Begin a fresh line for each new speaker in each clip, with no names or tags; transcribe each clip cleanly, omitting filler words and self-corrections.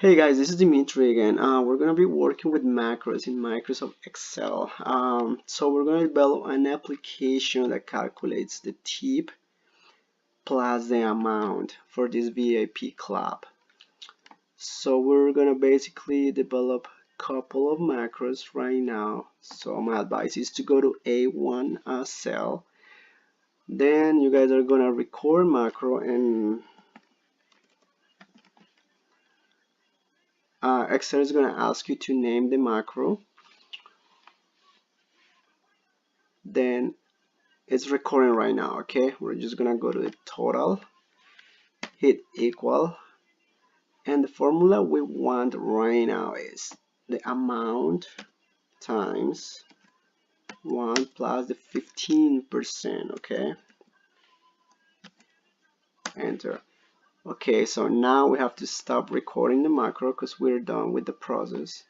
Hey guys, this is Dimitri again. We're gonna be working with macros in Microsoft Excel. So we're gonna develop an application that calculates the tip plus the amount for this VIP club. So we're gonna basically develop a couple of macros right now. So my advice is to go to A1 cell. Then you guys are gonna record macro and Excel is gonna ask you to name the macro. Then it's recording right now. Okay, we're just gonna go to the total, hit equal, and the formula we want right now is the amount times 1 plus the 15%. Okay, enter. Okay, so now we have to stop recording the macro because we're done with the process,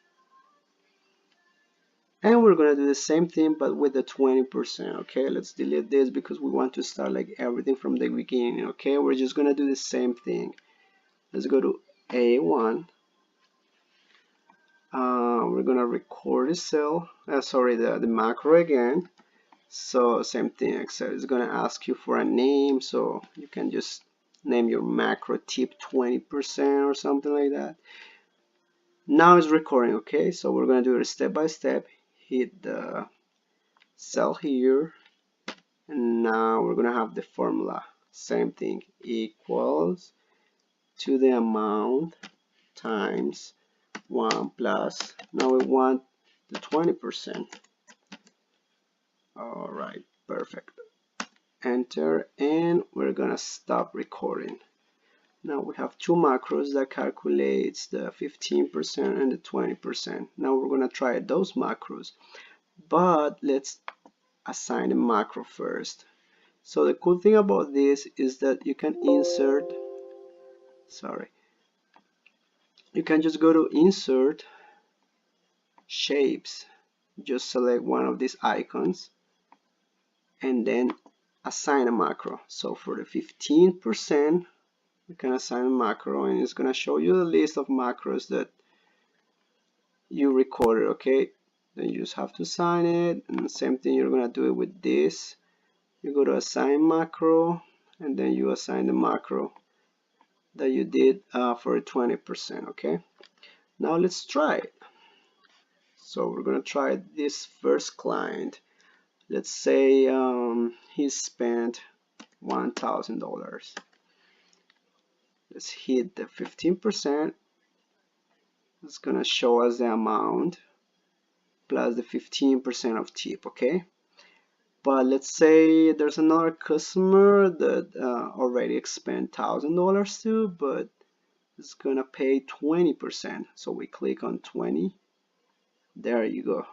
and we're gonna do the same thing but with the 20%. Okay, let's delete this because we want to start like everything from the beginning. Okay, we're just gonna do the same thing. Let's go to A1. We're gonna record the cell, the macro again. So same thing, Excel is gonna ask you for a name, so you can just name your macro tip 20% or something like that. Now it's recording. Okay, so we're gonna do it step by step. Hit the cell here, and now we're gonna have the formula. Same thing, equals to the amount times 1 plus, now we want the 20%. All right, perfect. Enter, and we're gonna stop recording. Now we have two macros that calculates the 15% and the 20%. Now we're gonna try those macros, but let's assign a macro first. So the cool thing about this is that you can insert, you can just go to insert shapes, just select one of these icons and then assign a macro. So for the 15%, we can assign a macro, and it's going to show you the list of macros that you recorded. Okay, then you just have to assign it, and the same thing you're going to do it with this. You go to assign macro, and then you assign the macro that you did for 20%. Okay, now let's try it. So we're going to try this first client. Let's say he spent $1,000. Let's hit the 15%. It's gonna show us the amount plus the 15% of tip. Okay, but let's say there's another customer that already spent $1,000 too, but it's gonna pay 20%. So we click on 20. There you go.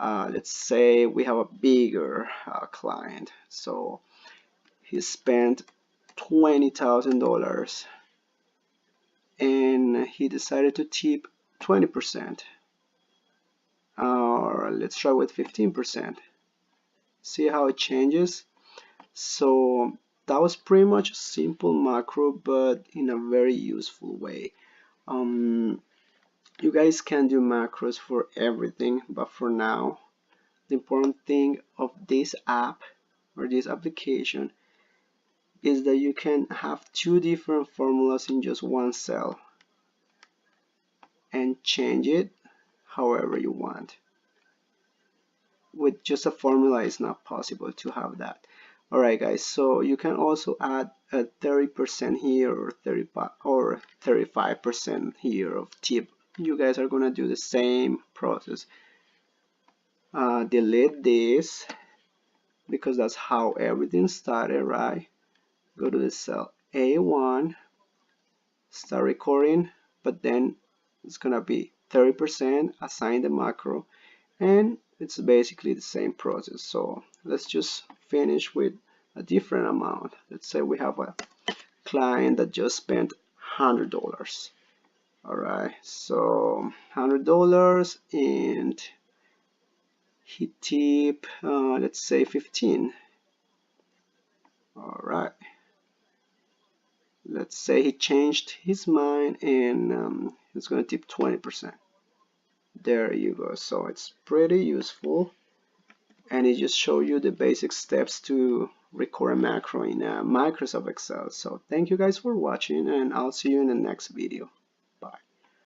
Let's say we have a bigger client, so he spent $20,000 and he decided to tip 20%. Or let's try with 15%. See how it changes? So that was pretty much a simple macro, but in a very useful way. You guys can do macros for everything, but for now, the important thing of this app or this application is that you can have two different formulas in just one cell and change it however you want. With just a formula, it's not possible to have that. Alright guys, so you can also add a 30% here or 35% here of tip. You guys are gonna do the same process. Delete this because that's how everything started, right? Go to the cell A1, start recording, but then it's gonna be 30%, assign the macro, and it's basically the same process. So let's just finish with a different amount. Let's say we have a client that just spent $100. All right, so $100, and he tip let's say 15. All right, let's say he changed his mind and he's going to tip 20%. There you go. So it's pretty useful, and it just shows you the basic steps to record a macro in Microsoft Excel. So thank you guys for watching, and I'll see you in the next video.